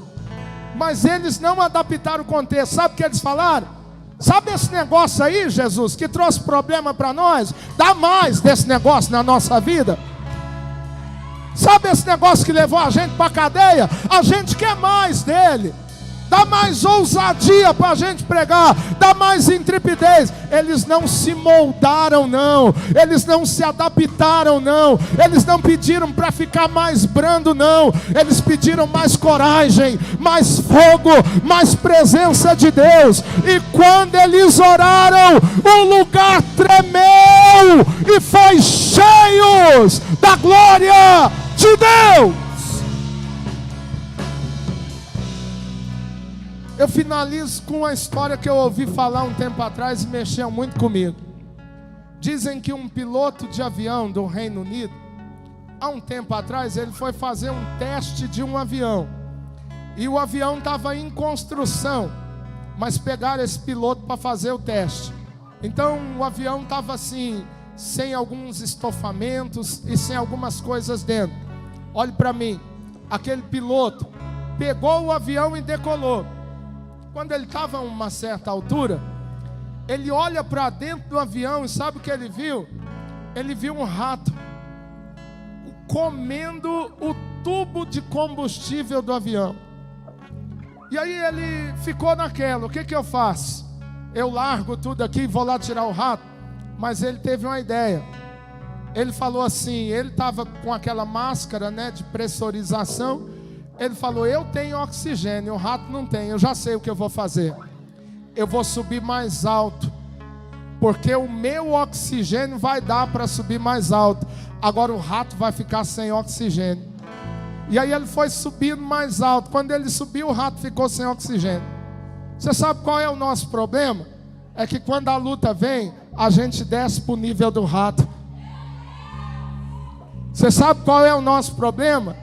Mas eles não adaptaram o contexto. Sabe o que eles falaram? Sabe esse negócio aí, Jesus, que trouxe problema para nós? Dá mais desse negócio na nossa vida. Sabe esse negócio que levou a gente para a cadeia? A gente quer mais dele. Dá mais ousadia para a gente pregar, dá mais intrepidez. Eles não se moldaram não, eles não se adaptaram não, eles não pediram para ficar mais brando não, eles pediram mais coragem, mais fogo, mais presença de Deus. E quando eles oraram, o lugar tremeu e foi cheios da glória de Deus. Eu finalizo com uma história que eu ouvi falar um tempo atrás e mexeu muito comigo. Dizem que um piloto de avião do Reino Unido, há um tempo atrás, ele foi fazer um teste de um avião. E o avião estava em construção, mas pegaram esse piloto para fazer o teste. Então o avião estava assim, sem alguns estofamentos e sem algumas coisas dentro. Olhe para mim, aquele piloto pegou o avião e decolou. Quando ele estava a uma certa altura, ele olha para dentro do avião e sabe o que ele viu? Ele viu um rato comendo o tubo de combustível do avião. E aí ele ficou naquela: o que eu faço? Eu largo tudo aqui e vou lá tirar o rato? Mas ele teve uma ideia. Ele falou assim, ele estava com aquela máscara, né, de pressurização. Ele falou: eu tenho oxigênio, o rato não tem. Eu já sei o que eu vou fazer. Eu vou subir mais alto, porque o meu oxigênio vai dar para subir mais alto. Agora o rato vai ficar sem oxigênio. E aí ele foi subindo mais alto. Quando ele subiu, o rato ficou sem oxigênio. Você sabe qual é o nosso problema? É que quando a luta vem, a gente desce para o nível do rato. Você sabe qual é o nosso problema?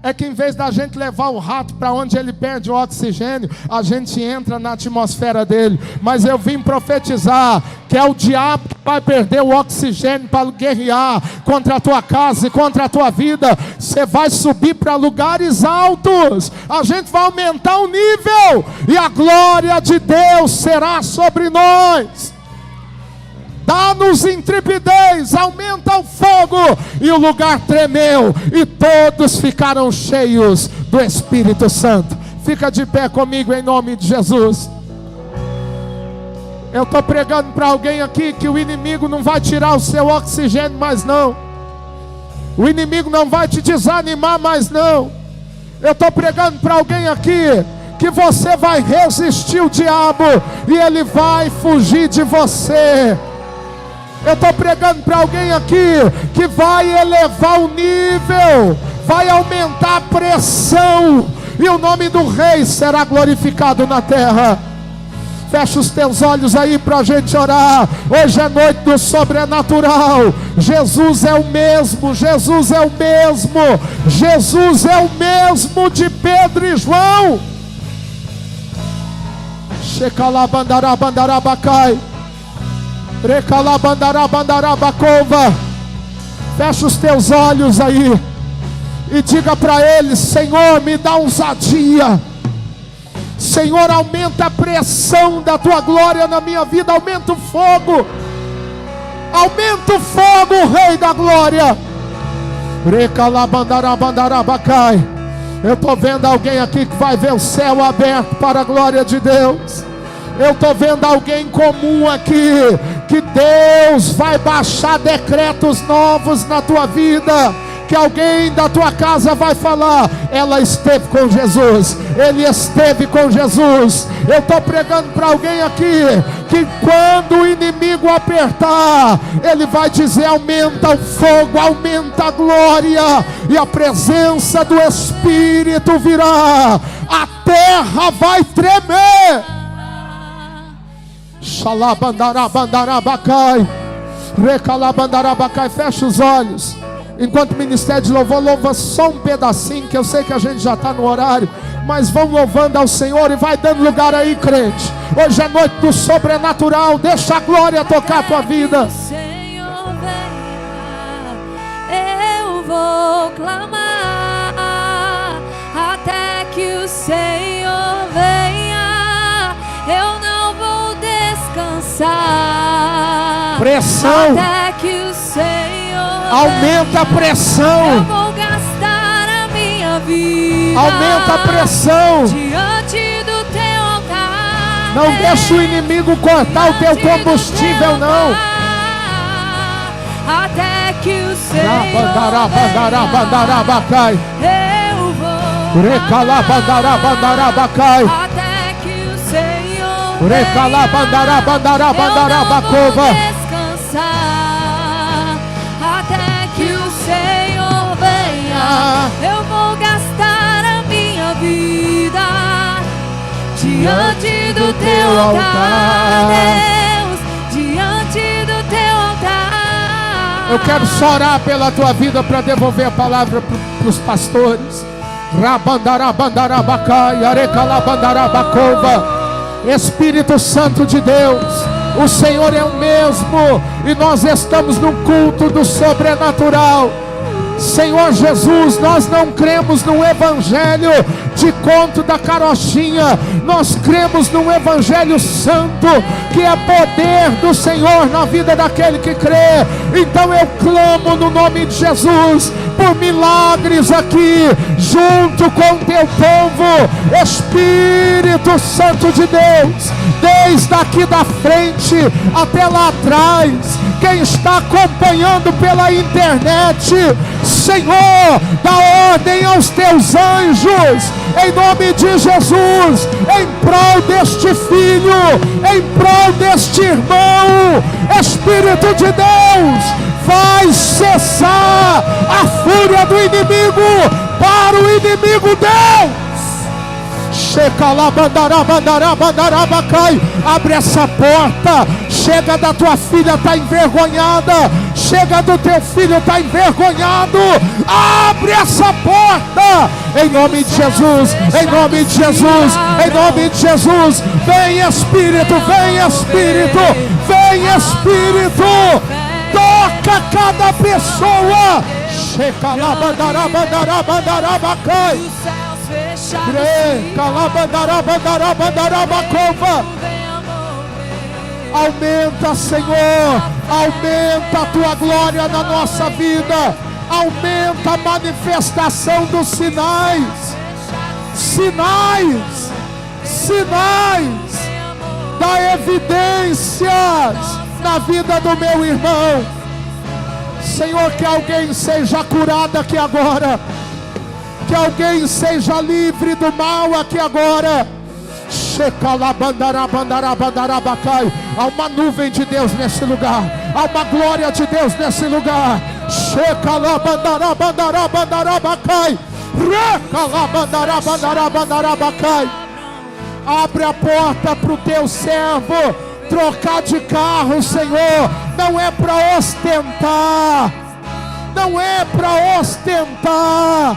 É que em vez da gente levar o rato para onde ele perde o oxigênio, a gente entra na atmosfera dele. Mas eu vim profetizar que é o diabo que vai perder o oxigênio para guerrear contra a tua casa e contra a tua vida. Você vai subir para lugares altos, a gente vai aumentar o nível e a glória de Deus será sobre nós. Dá-nos intrepidez, aumenta o fogo. E o lugar tremeu e todos ficaram cheios do Espírito Santo. Fica de pé comigo em nome de Jesus. Eu estou pregando para alguém aqui que o inimigo não vai tirar o seu oxigênio mais não. O inimigo não vai te desanimar mais não. Eu estou pregando para alguém aqui que você vai resistir o diabo e ele vai fugir de você. Eu estou pregando para alguém aqui que vai elevar o nível, vai aumentar a pressão, e o nome do Rei será glorificado na terra. Fecha os teus olhos aí para a gente orar. Hoje é noite do sobrenatural. Jesus é o mesmo, Jesus é o mesmo, Jesus é o mesmo de Pedro e João. Shekalabandarabandarabakai. Fecha os teus olhos aí e diga para ele: Senhor, me dá ousadia. Senhor, aumenta a pressão da tua glória na minha vida. Aumenta o fogo. Aumenta o fogo, Rei da glória. Eu estou vendo alguém aqui que vai ver o céu aberto para a glória de Deus. Eu estou vendo alguém comum aqui, que Deus vai baixar decretos novos na tua vida, que alguém da tua casa vai falar: ela esteve com Jesus, ele esteve com Jesus. Eu estou pregando para alguém aqui, que quando o inimigo apertar, ele vai dizer: aumenta o fogo, aumenta a glória, e a presença do Espírito virá, a terra vai tremer. Xalabandarabandarabacai, recalabandarabakai. Fecha os olhos. Enquanto o ministério de louvor louva só um pedacinho, que eu sei que a gente já está no horário, mas vão louvando ao Senhor e vai dando lugar aí, crente. Hoje é noite do sobrenatural. Deixa a glória tocar a tua vida. Senhor, venha, eu vou clamar até que o Senhor venha. Eu não vou descansar. Pressão. Até que o Senhor aumenta a pressão. Eu vou gastar a minha vida. Aumenta a pressão. Diante do teu altar. Não deixa o inimigo cortar o teu combustível, não. Até que o Senhor Rabandarabandarabandarabacai. eu vou Recalabandarabandarabakai. até que o Senhor Recalabandarabandarabandarabacova. descansar. Até que o Senhor venha, eu vou gastar a minha vida diante do teu altar, Deus, diante do teu altar. Eu quero só orar pela tua vida para devolver a palavra para os pastores. Rabandarabandarabakai, arecalabandarabacova. Espírito Santo de Deus, o Senhor é o mesmo, e nós estamos no culto do sobrenatural. Senhor Jesus, nós não cremos num evangelho de conto da carochinha, nós cremos num evangelho santo, que é poder do Senhor na vida daquele que crê. Então eu clamo no nome de Jesus por milagres aqui, junto com teu povo. Espírito Santo de Deus, desde aqui da frente até lá atrás, quem está acompanhando pela internet, Senhor, dá ordem aos teus anjos, em nome de Jesus, em prol deste filho, em prol deste irmão. Espírito de Deus, vai cessar a fúria do inimigo, para o inimigo Deus. Abre essa porta. Chega da tua filha, está envergonhada. Chega do teu filho, está envergonhado. Abre essa porta, em nome de Jesus, em nome de Jesus, em nome de Jesus. Vem Espírito, vem Espírito, vem Espírito. Toca cada pessoa. Chega lá, bandarabacai. Aumenta, Senhor, aumenta a tua glória na nossa vida, aumenta a manifestação dos sinais, sinais da evidências na vida do meu irmão. Senhor, que alguém seja curado aqui agora, que alguém seja livre do mal aqui agora. Há uma nuvem de Deus nesse lugar, há uma glória de Deus nesse lugar. Abre a porta para o teu servo trocar de carro, Senhor. Não é para ostentar, não é para ostentar,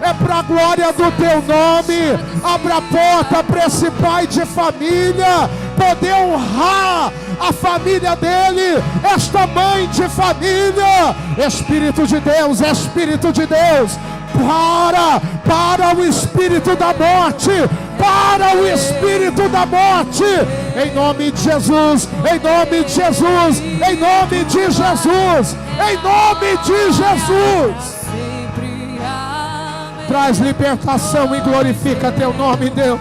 é para a glória do teu nome. Abre a porta para esse pai de família poder honrar a família dele, esta mãe de família. Espírito de Deus, Espírito de Deus, para o espírito da morte, para o espírito da morte, em nome de Jesus, em nome de Jesus, em nome de Jesus, em nome de Jesus. Traz libertação e glorifica teu nome, Deus.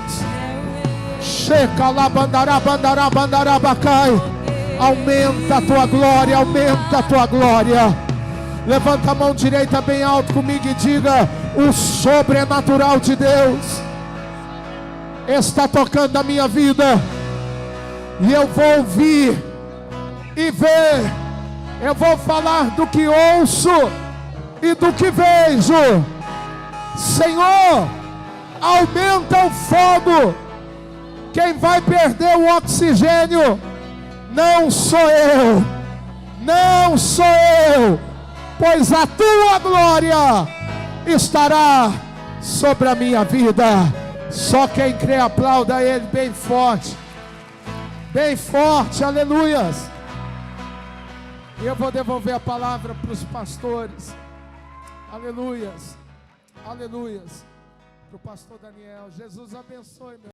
Aumenta a tua glória, aumenta a tua glória. Levanta a mão direita bem alto comigo e diga: o sobrenatural de Deus está tocando a minha vida, e eu vou ouvir e ver. Eu vou falar do que ouço e do que vejo. Senhor, aumenta o fogo. Quem vai perder o oxigênio não sou eu, não sou eu, pois a tua glória estará sobre a minha vida. Só quem crê aplauda ele bem forte, aleluias. E eu vou devolver a palavra para os pastores, aleluias, aleluias, para o pastor Daniel. Jesus abençoe, meu